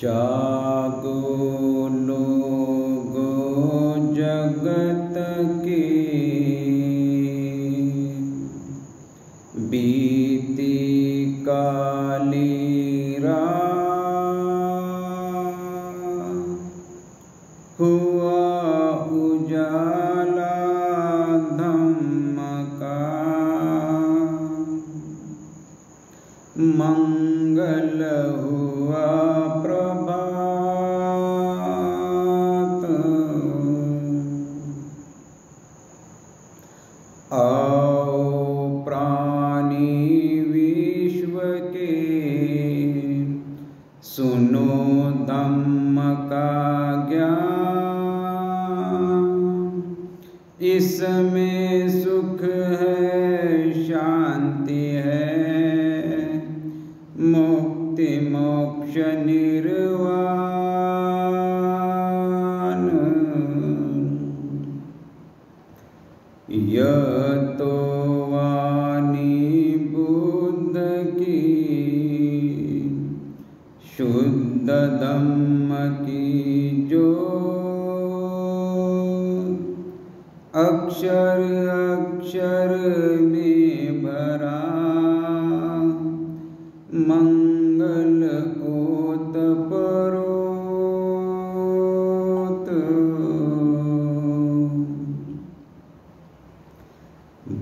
जागो लोगो जगत के, बीती काली रात, हुआ उजाला धम्म का, मंगल हुआ प्रभात। आओ प्राणी विश्व के, सुनो धम्म का ज्ञान, इसमें सुख है शांति है, मुक्ति मोक्ष निर्वाण। यह तो वाणी बुद्ध की, शुद्ध धम्म की जो, अक्षर अक्षर में भरा, मंगल ओत परोत।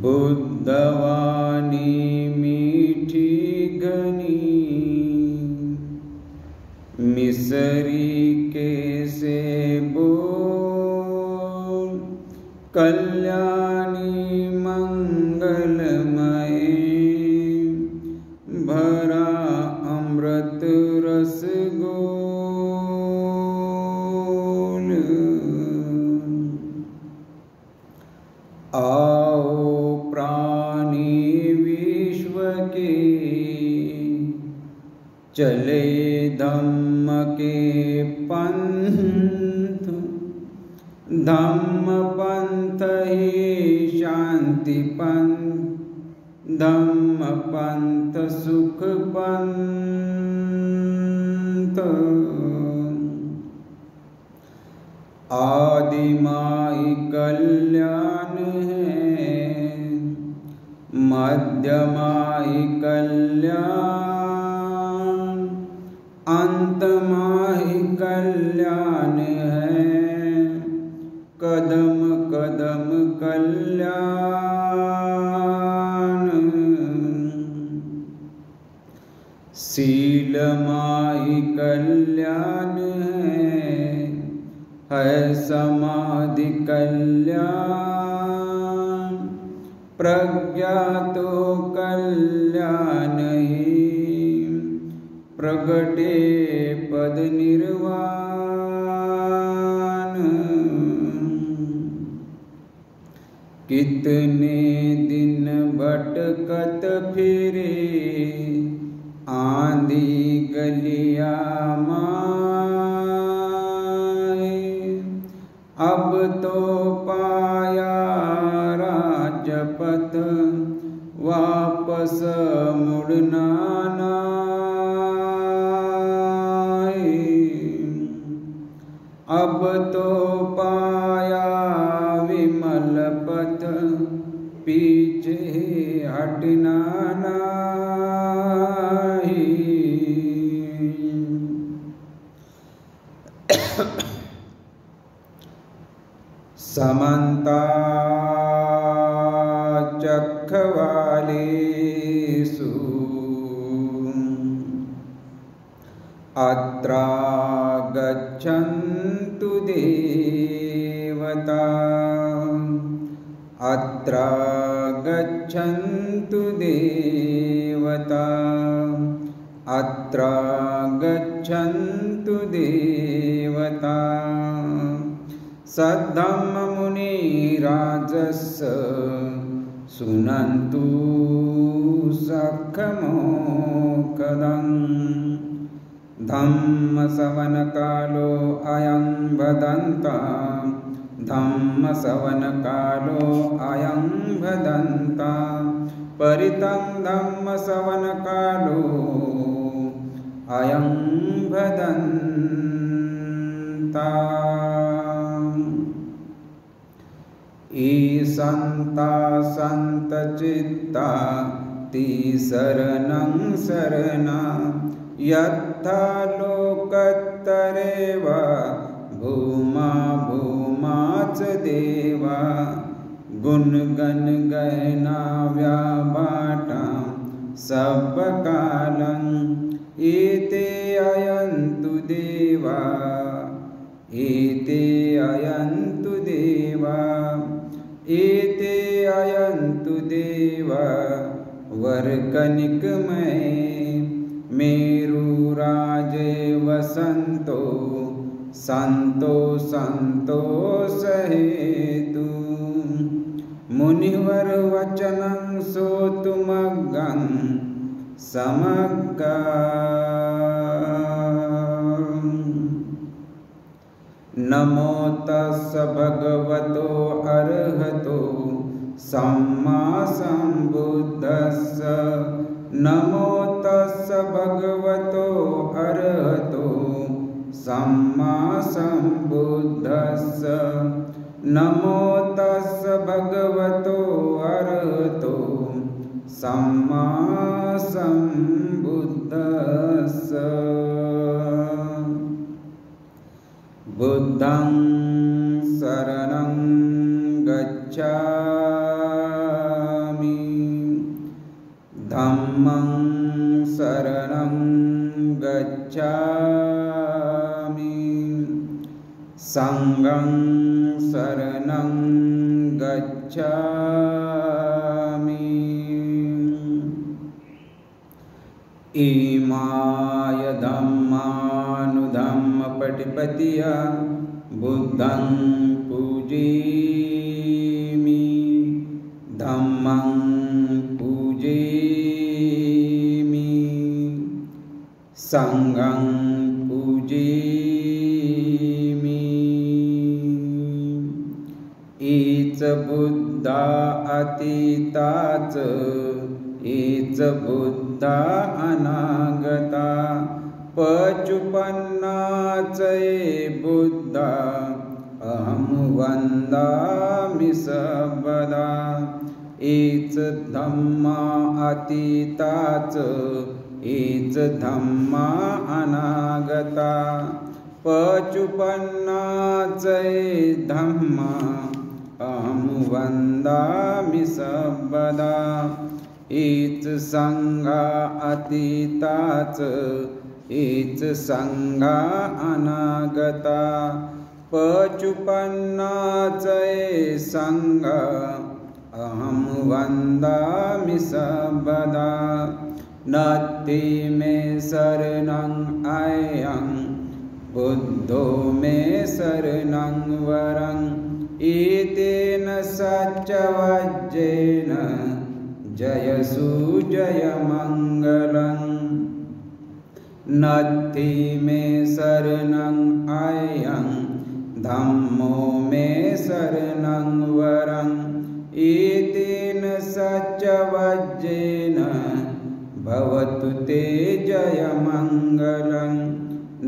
बुद्धवाणी मीठी घनी, मिसरी के से बोल, कल्याणी मंगलमय, भरा अमृत रस गोल। आओ प्राणी विश्व के, चले धम्म के पंथ, धम्म पंथ ही शांति पंथ, धम्म पंथ सुख पंथ। आदिमाई कल्याण है, मध्यमाई कल्याण, अंतमाई कल्याण है, कदम कदम कल्याण। शीलमाई कल्याण है समाधि कल्याण, प्रज्ञा तो कल्याण ही, प्रगटे पद निर्वाण। कितने दिन भटकत फिरे, आंधी गलिया माए, अब तो पाया राजपथ, वापस मुड़ना नाए। अब तो पाया विमल पथ, पीछे हटना नाहि। समन्ता चक्रवालेषु, अत्रा गच्छन्तु देवता, अत्रा गच्छन्तु देवता, अत्रा गच्छन्तु देवता। सद्धम्म मुनि राजस्य, सुनन्तु सखमोकदम्, धम्म सवन कालो अयं भदन्ता, धम्म सवन कालो अयं भदन्ता, परितं धम्म सवन कालो अयं भदन्ता ईशन्ता सन्तचित्ता ति शरणं शरणा यथा लोकत्तरेव भूमा भूमा च देवा गुणगण गहना व्याबाटां सबकालं एते अयन्तु देवा एते अयन्तु देवा एते अयन्तु देवा वर्कनिकमये मेरुराजे वसन्तो सन्तो सन्तोषहेतु मुनिवर वचनं श्रोतुमग्गं समग्गा नमो तस्स भगवतो अर्हतो सम्मा सम्बुद्धस्स नमो तस्स भगवतो अर्हतो सम्मा सम्बुद्धस्स नमो तस्स भगवतो अर्हतो सम्मा सम्बुद्धस्स बुद्धं शरणं गच्छामि धम्मं शरणं गच्छामि संघं शरणं गच्छामि इमाय धम्मानुधम्मपटिपतिया बुद्धं पूजयामि धम्मं पूजयामि संघं पूजयामि एच बुद्धा अतीताच एच बुद्धा अनागता पचुपन्नाच बुद्धा अहं वन्दामि सर्वदा एच धम्मा अतीताच एच धम्मा अनागता पचुपन्नाच धम्मा अहं वन्दामि सर्वदा एच संघा अतीताच एच संघा अनागता पचुपन्नाच संघा अहं वन्दामि सर्वदा नत्थि मे शरणं अयं बुद्धो मे शरणं वरं एतेन सच्चवज्जेन जयसु जयमङ्गलं नत्थि मे शरणं अयं धम्मो मे शरणं वरं एतेन सच्चवज्जेन भवतु ते जयमङ्गलं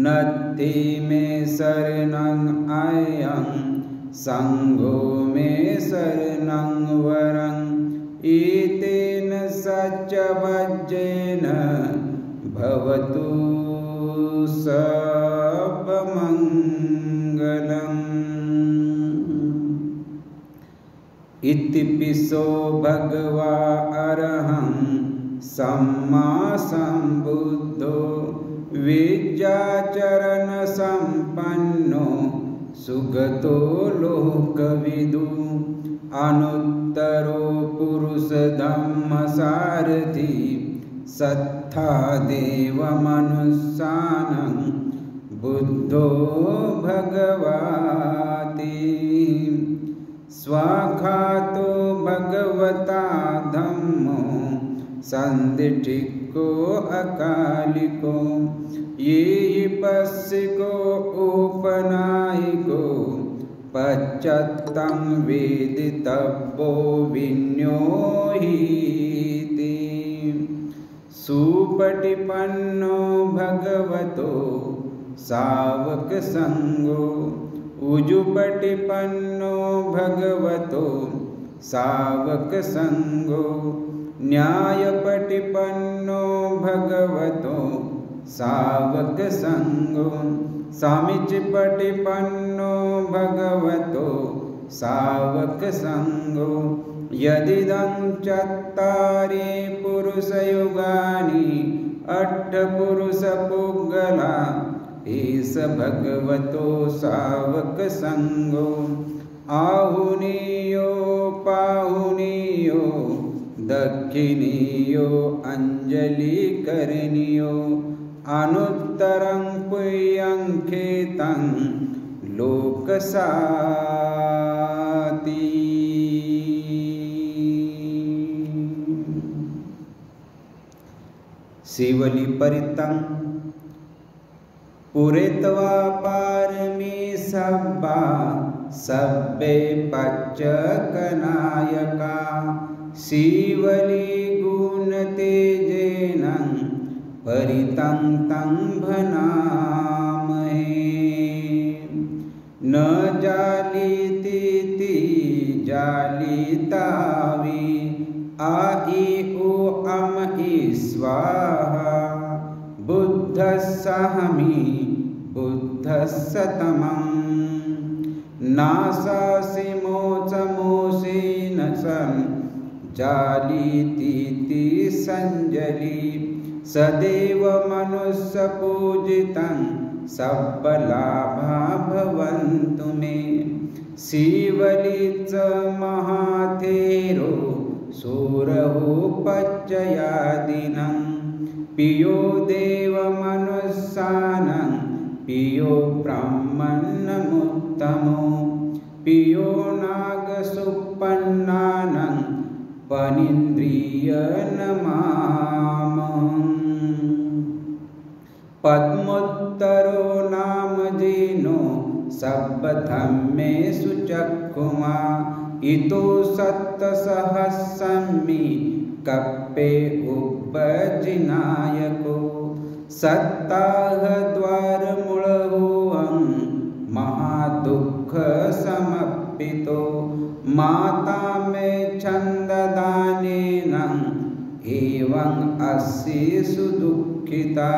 नत्थि मे शरणं अयं संघो मे शरणं वरं एतेन सच्चवज्जेन भवतु सर्वमङ्गलम् इतिपिसो भगवा अरहं सम्मा सम्बुद्धो विद्याचरणसम्पन्नो सुगतो लोकविदु अनुत्तरो पुरुषधम्मसारथि सत्था देवमनुष्यानं बुद्धो भगवाति स्वाखातो भगवता धम्मो संदिठिको अकालिको ये पस्सिको उपनायिको पश्चत्तं वेदितव्यो विन्योहीति सुपटिपन्नो भगवतो सावक संगो उजुपटिपन्नो भगवतो सावक संगो न्यायपटिपन्नो भगवतो सावक संगो सामीचपटिपन्नो भगवतो सावक संगो यदिदं चत्तारि पुरुषयुगानि अष्टपुरुषपुग्गला एष भगवतो सावक संगो आहुनीयो पाहुनीयो दक्षिणीयो अंजलिकरणीयो अनुत्तरं पुण्यं खेतं लोकसाति शिवली परितं पुरेत्वा पारमी सब्बा सब्बे पच्चकनायका शिवली गुणतेजेन परितं तं भनामहे न जालितीति जालितावि आई उ अम स्वाहा बुद्धस्सहमि बुद्धस्सतमं नासासि मोचमोषेन सं जालितीति संजलि सदैव मनुष्यपूजितं सब्बलाभा भवन्तु मे शिवली च महाथेरो सूरहो पच्चयादिनं पियो देवमनुष्यानं पियो ब्राह्मणमुत्तमो पियो नागसुपन्नानं पनीन्द्रियनमामहम् पद्मोत्तरो नाम जीनो सब्बधम्मेषु चक्षुमा इतो सत्तसहस्रमि कप्पे उपजिनायको सत्ताहद्वारमूलहोऽहं महादुःखसमर्पितो माता मे छन्ददानेन एवं अस्येषु दुःखिता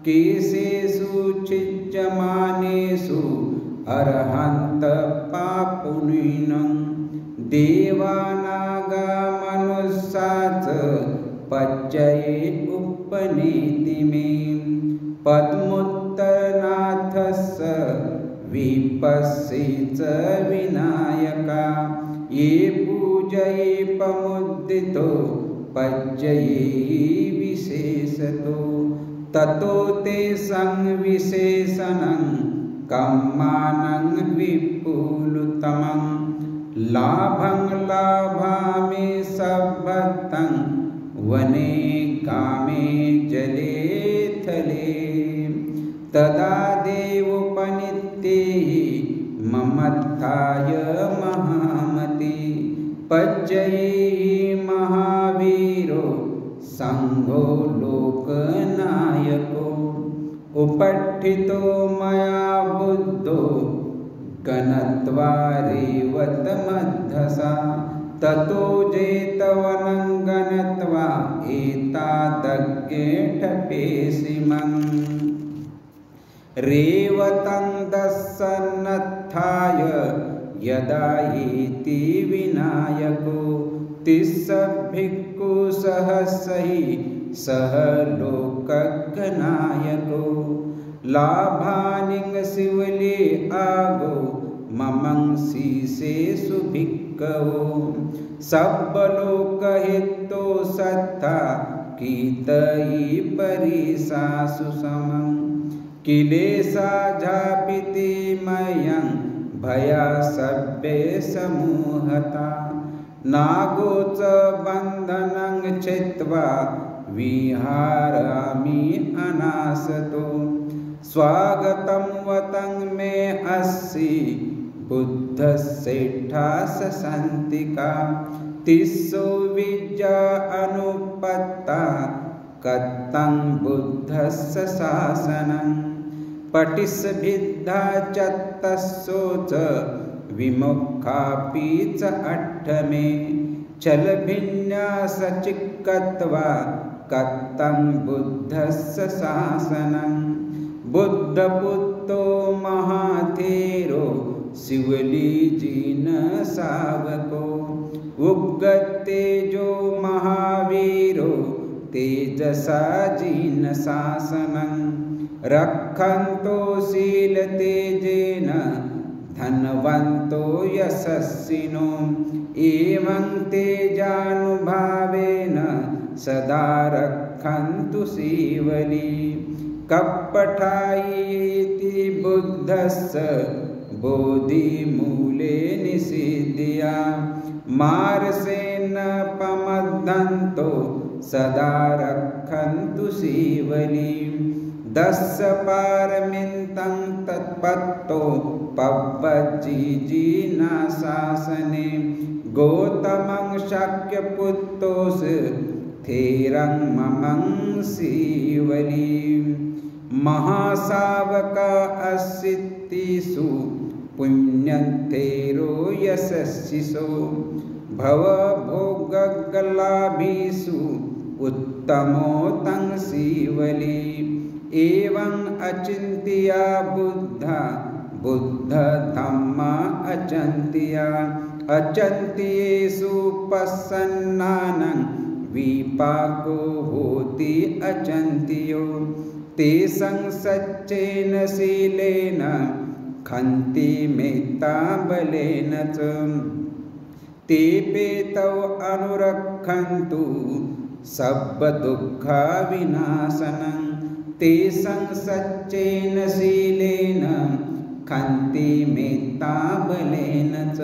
केशेषु छिज्यमानेषु अर्हन्त पापुनीनं देवानागमनुष्या च पच्चये उपनीति मे पद्मोत्तरनाथस्य विपस्से च विनायका ये पूजये पमुदितो पच्चये विशेषतो ततो ते संविशेषणं कम्मानं विपुलतमं लाभं लाभामि सभक्तं वने कामे जले थले तदा देवोपनीतेः ममत्थाय महामति पच्चये महावीरो संघो लोकनायको उपट्ठितो मया बुद्धो गणत्वा रेवतमद्धसा ततो जेतवनं गणत्वा एतादग्गे ठपेसिमं रेवतं दस्सन्नत्थाय यदा येति विनायको तिस्सभिक्खु सहस्रैः सह लोकगणायको लाभानिं शिवले आगो ममं शीशेषु भिक्खवो सब्बलोकहितो सत्ता कीर्तयि परिसासु समं किलेशा झापिति मयं भया सभ्ये समूहता नागो च बन्धनं छित्त्वा विहारामि अनासतो स्वागतं वतं मे अस्सि बुद्धसेठा सशान्तिका तिस्सो विद्या अनुपत्ता कथं बुद्धस्य शासनं पटिसभिद्धा चत्तस्सोच विमुखापि च अट्ठमे चलभिन्यासचिक्कत्वा कथं बुद्धस्य शासनं बुद्धपुत्रो महाथेरो शिवलीजीन सावको उग्रतेजो महावीरो तेजसा जीन शासनं रक्षन्तो शीलतेजेन धनवन्तो यशस्विनो एवं तेजानुभावेन सदा रक्षन्तु शिवली कपटायीति बुद्धस्य बोधिमूले निषिद्ध्या मार्षेण पमद्दन्तो सदा रक्षन्तु शिवली दश पारमितं तत्पत्तो पव्वजीजीना शासने गौतमं शक्यपुत्रोस थेरं ममं शिवली महासावका अस्सित्तिषु पुण्यन्थेरो यशस्विषो भवभोगलाभिषु उत्तमो तं शिवली एवं अचिन्त्या बुद्धा बुद्धधम्मा अचिन्त्या अचिन्त्येषु पश्यन्नानं विपाको होति अचिन्त्यो तेषां सच्चेन शीलेन खन्ति मेत्ताबलेन च ते पेतौ अनुरक्षन्तु सर्वदुःखविनाशनं तेषां सच्चेन शीलेन खन्ति मेत्ताबलेन च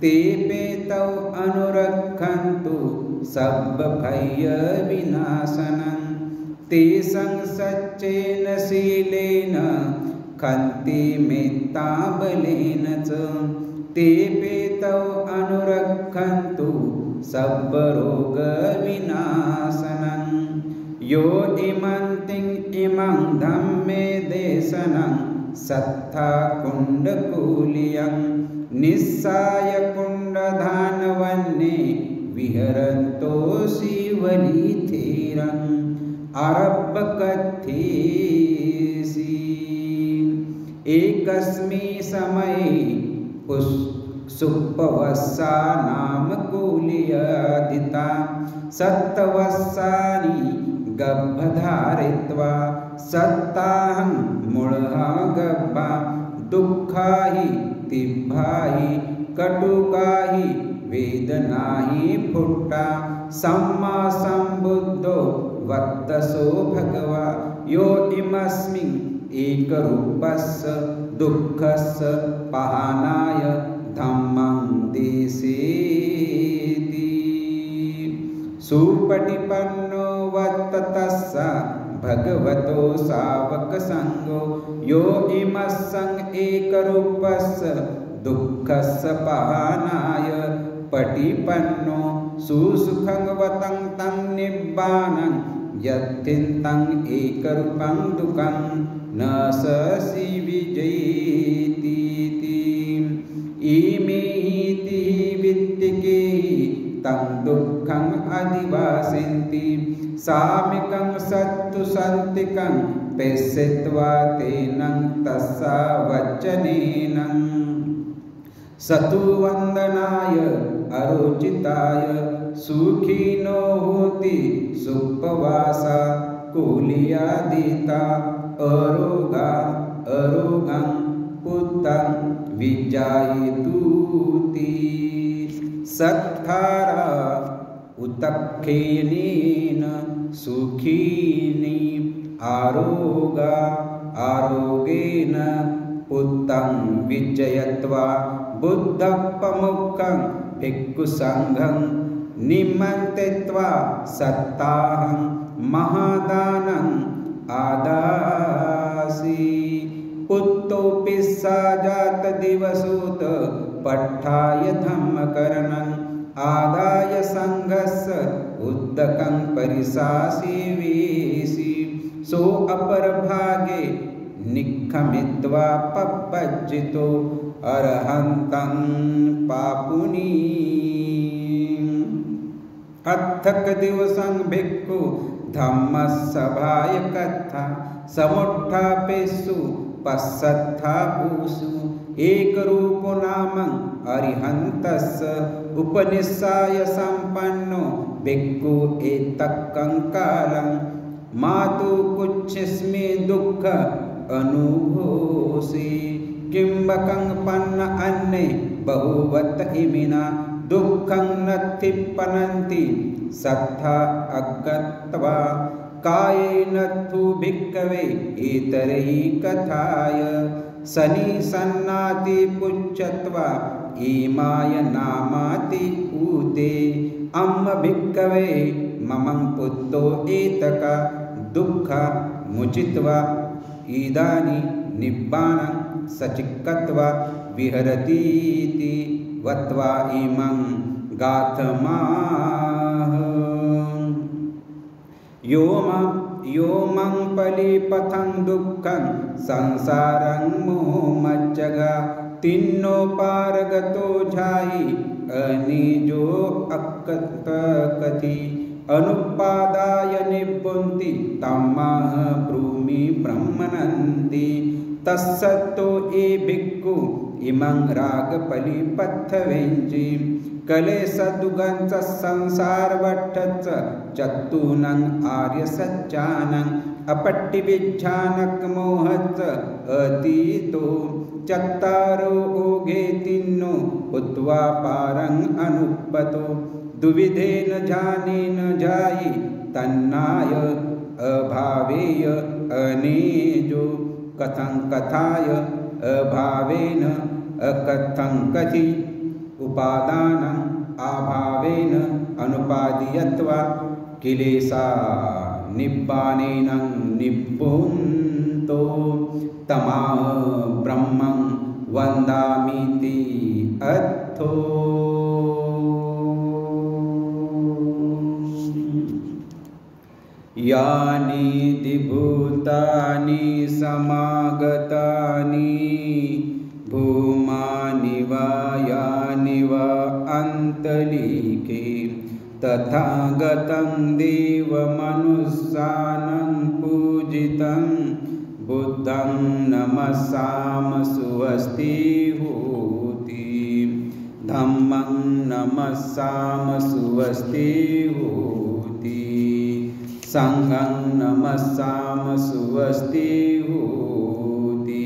ते पेतौ अनुरक्षन्तु सर्वभयविनाशनं तेषां सच्चेन शीलेन खन्ति मेत्ताबलेन च ते पेतौ अनुरक्षन्तु सर्वरोगविनाशनं यो इमं धम्मे देशनं सत्था कुण्डकुलियं निस्साय कुण्डधानवन्ये विहरन्तो शिवलीथेरम् आरब्धकथेसि एकस्मिन् समये सुप्पवस्सा नाम कुलीयादिता सप्तवस्सानि गर्भधारयित्वा सप्ताहं मूढः गर्भा दुःखाहि तीव्राहि कटुकाहि वेदनाहि फुट्टा सम्मा सम्बुद्धो वत्तसो भगवा यो इमस्मिन् एकरूपस्य दुःखस्य पहानाय धम्मं देशेति सुपटिपन्नो वर्ततस्य भगवतो सावकसङ्गो यो इमस्सं एकरूपस्य दुःखस्य पहानाय पटिपन्नो सुसुखं तं निब्बानं यत्थिन्तं एकरूपं दुःखं न स विजयतीति इमेति वित्तिके तं दुःखम् अधिवासन्ति सामिकं सत्तु सन्तिकं पश्यत्वा तेन तस्सा वचनेन सतु वन्दनाय अरोचिताय सुखिनो होति सुपवासा कुलीयादिता अरोगं पुत्रं विजायतुति सत्कारा उत्तखेनेन सुखिनी आरोगेन पुत्रं विजयत्वा बुद्धप्रमुखं भिक्षुसङ्घं निमन्त्रित्वा सप्ताहं महादानम् आदासि पुत्रोऽपि सा जातदिवसोत पट्ठाय धम्मकरणम् आदाय सङ्घस्य उद्दकं परिसासीवीसि सो अपरभागे निखमित्वा पपज्जितो अर्हन्तं पापुनी अत्थक दिवसं भिक्खु धम्मसभाय कथा समुत्थापेषु पश्चात्थापूषु एकरूपो नामं अरिहन्तस्य उपनिषाय सम्पन्नो भिक्खु एतत्कङ्कालं मातु कुच्छिस्मे दुःख अनुभूषि किंबकं पन्न अन्ने बहुवत इमिना दुःखं नत्थि पनन्ति सत्था अगत्वा कायेन तु भिक्खवे इतरैः कथाय सनि सन्नाति पुच्छत्वा इमाय नामाति ऊते अम्म भिक्खवे ममं पुत्रो एतका दुःख मुचित्वा इदानी निब्बानं सचिक्कत्वा विहरतीति वत्वा इमं गाथमाह यो मं पलिपथं दुःखं संसारं मोहमज्जगा तिन्नो पारगतो झायि अनिजो अक्कतकथि अनुपादाय निबुन्ति तम्माह ब्रूमि ब्रह्मनन्ति तस्सत्तो ए भिक्खु इमं रागपलिपथवेञ्चि कलेशदुगञ्च संसारवट्टच चत्तूनं आर्यसज्जानं अपट्टिविज्झानकमोहच अतीतो चत्तारो ओघे तिन्नो उद्वा पारं अनुपतो दुविधेन जानेन जायि तन्नाय अभावेय अनेजो कथं कथाय अभावेन अकथं कथि उपादानं अभावेन अनुपादीयत्वा किलेशा निब्बानेन निपुन्तो तमाह ब्रह्मं वन्दामीति अर्थो यानि दिभूतानि समागतानि भूमानि वा यानि वा अन्तलीके तथागतं देवमनुस्सानं पूजितं बुद्धं नमस्साम सुवस्ति होति धम्मं नमस्साम सुवस्ति होति संघं नमस्साम सुवस्ति होति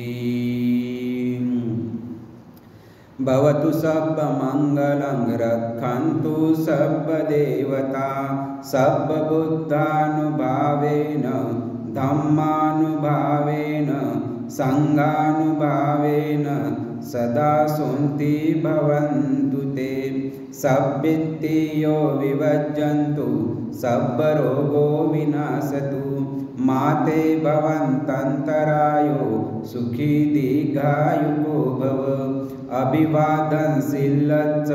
भवतु सर्वमङ्गलं रक्षन्तु सर्वदेवता सर्वबुद्धानुभावेन धम्मानुभावेन संघानुभावेन सदा सुन्ति भवन्तु ते सब्बित्तियो विभज्जन्तु सर्वरोगो विनाशतु माते भवन्तन्तरायो सुखी दीर्घायुको भव अभिवादनशीलश्च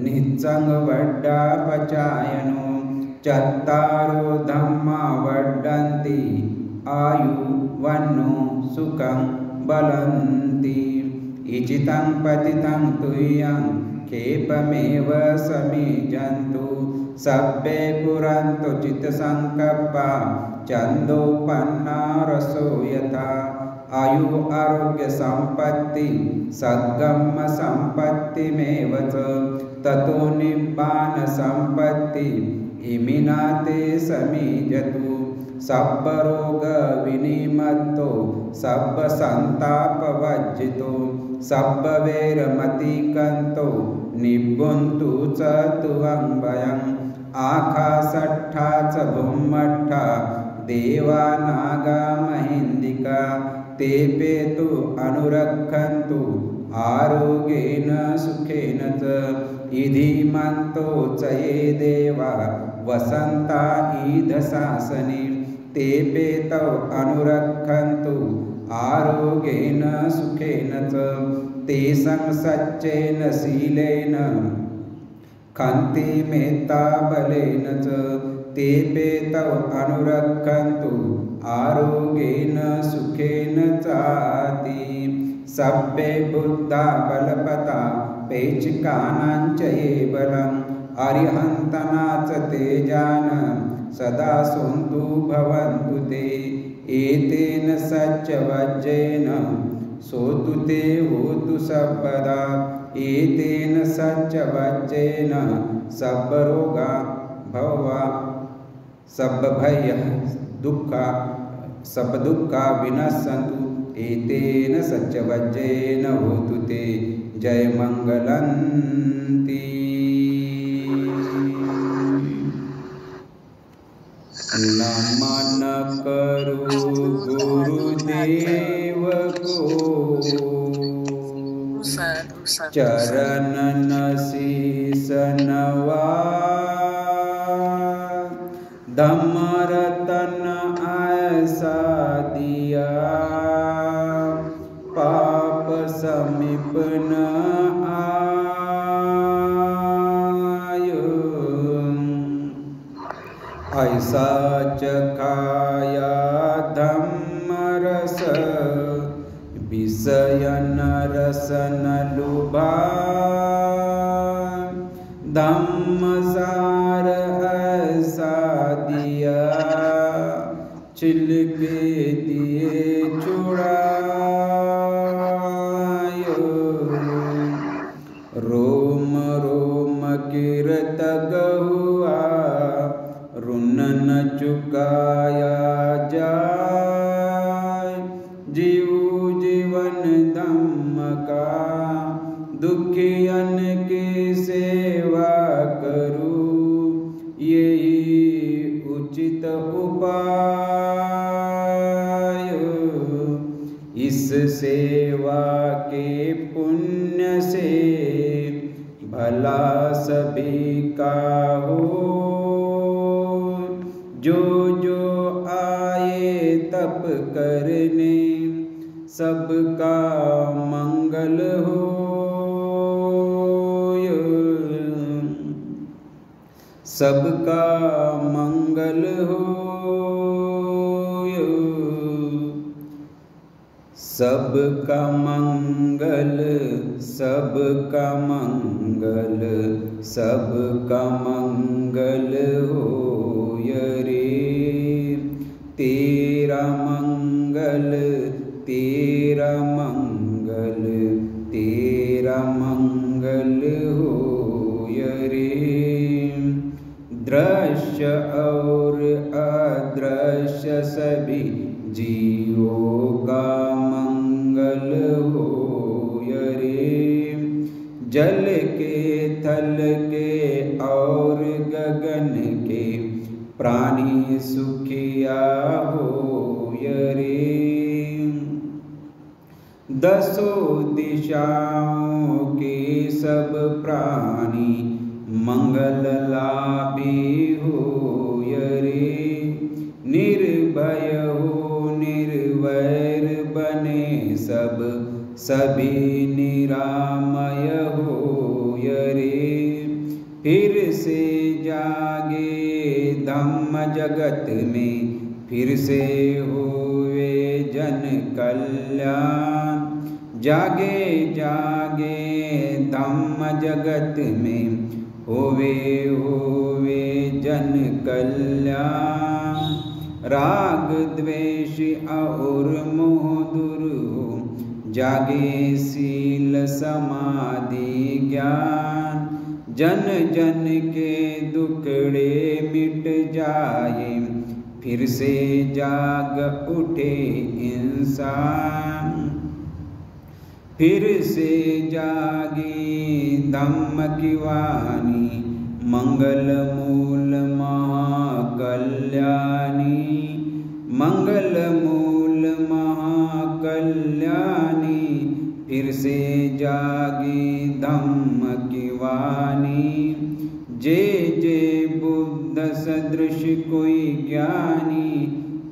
निस्सङ्गवड्डापचायनो चत्तारो धम्मा वर्धन्ति आयुर्वन्नो सुखं बलन्ति इचितं पतितं तुह्यं खेपमेव समीजन्तु सब्बे पुरन्तु चित्तसङ्कल्पा छन्दोपन्ना रसो यथा आयु आरोग्य संपत्ति सद्गम संपत्तिमेव च ततो निब्बान संपत्ति इमिना ते समीजतु सर्वरोग विनिमत्तो सर्वसन्तापवर्जितो सर्ववैरमतिकन्तो निबुन्तु च तुवं वयं आकाशट्ठा च भूमट्ठा देवा नागा महिन्दिका ते पेतु अनुरक्षन्तु आरोग्येन सुखेन च इधिमन्तो च ये देवा वसन्ता ईदशासने ते पेतौ अनुरक्षन्तु आरोग्येन सुखेन च तेषां सच्चेन शीलेन खन्ति मेत्ता बलेन च तेपे तव अनुरक्षन्तु आरोग्येन सुखेन चाति सब्बे बुद्धा बलपता पेचिकानां च ये बलम् अरिहन्तना च तेजान सदा सन्तु भवन्तु ते एतेन सच्चवज्रेन सोतु ते होतु सर्वदा एतेन सच्चवज्रेन सर्वरोगा भवा सर्वभय दुःखा सर्वदुःखा विनश्यन्तु एतेन सच्चवज्रेन होतु ते जय मंगलंती। नमन करो गुरुदेव को चरणन शीश नवा धम्म रतन ऐसा दिया पाप समीप न ऐसा चखाया धम्म रस विषयन रसन लुभा धम्म सार ऐसा दिया छिलके दिए चुड़ायो रोम रोम कीरत गहुआ रुनन चुकाया जाय जीव जीवन धम्म का दुखियन की सेवा करूं यही उचित उपाय इस सेवा के पुण्य से भला सभी का हो जो जो आए तप करने सबका मंगल हो सबका मंगल हो सबका मंगल सबका मंगल सबका मंगल हो रे तेरा मंगल तेरा मंगल तेरा मंगल हो रे दृश्य और अदृश्य सभी जीवों का मंगल हो रे जल के थल के और गगन के प्राणी सुखिया हो रे दसों दिशाओं के सब प्राणी मंगल लाभी हो रे निर्भय हो निर्वैर बने सब सभी निरामय हो रे फिर से जागे धम्म जगत में फिर से हुए जन कल्याण जागे जागे धम्म जगत में होवे जन कल्याण राग द्वेष और मोह दूर हो जागे सील समाधि ज्ञान जन जन के दुखड़े मिट जाए फिर से जाग उठे इंसान फिर से जागी धम्म की वाणी मंगल मूल महाकल्याणी मंगल मूल महाकल्याणी फिर से जागी धम्म की वाणी जे जे बुद्ध सदृश कोई ज्ञानी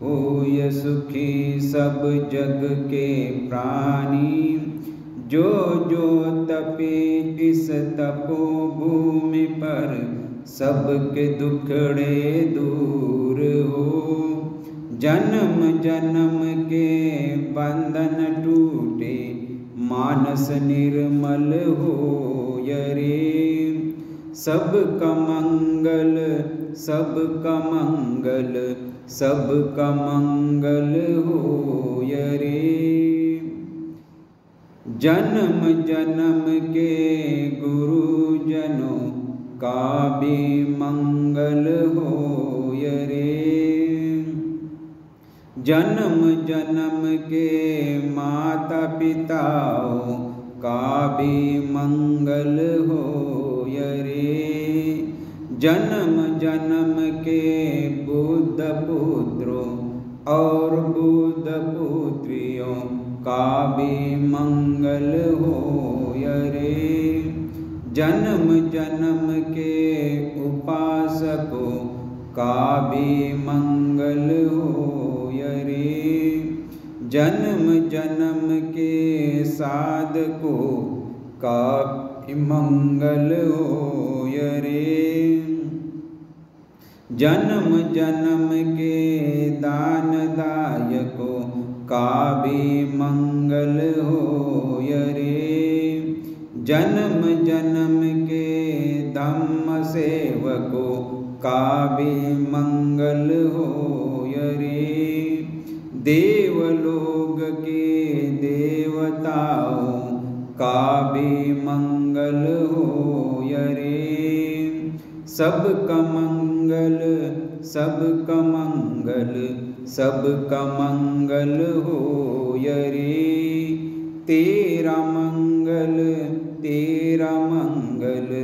होय सुखी सब जग के प्राणी जो जो तपे इस तपोभूमि पर, सबके दुखड़े दूर हो। जन्म जन्म के बंधन टूटे, मानस निर्मल होय रे। सबका मंगल सबका मंगल, सबका मंगल होय रे। जन्म जन्म के गुरुजनों का भी मंगल होय रे। जन्म जन्म के माता पिताओं का भी मंगल होय रे। जन्म जन्म के बुद्ध पुत्रों और बुद्ध पुत्रियों का भी मंगल होय रे। जन्म जन्म के उपासकों का भी मंगल होय रे। जन्म जन्म के साधकों का भी मंगल होय रे। जन्म जन्म के दानदायकों का भी मंगल होय रे। जन्म जन्म के धम्म सेवकों का भी मंगल होय रे। देवलोक के देवताओं का भी मंगल होय रे। सबका मंगल सबका मंगल, सबका मंगल होय रे। तेरा मंगल तेरा मंगल,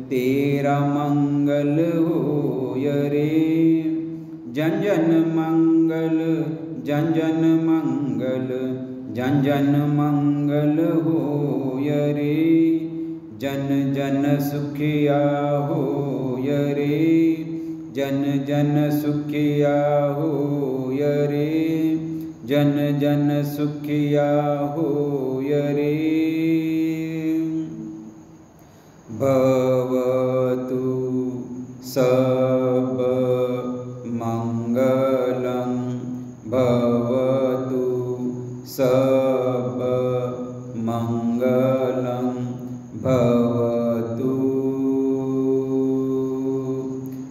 तेरा मंगल होय रे। जन जन मंगल जन जन मंगल, जन जन मंगल होय रे। जन जन सुखिया होय रे। जन जन सुखिया होय रे। जन जन सुखिया होय रे। भवतु सब मंगलं, भवतु सब मंगलं, भवतु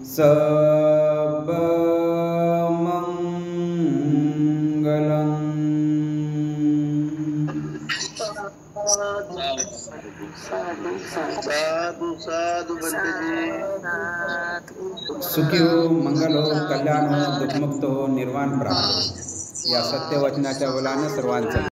सब मंगलं। साधु साधु बंटे जी। सुखी हो, मंगल हो, कल्याण हो, दुःखमुक्त हो, निर्वाण प्राप्त हो, या सत्यवचनाच्या बलाने सर्वांचं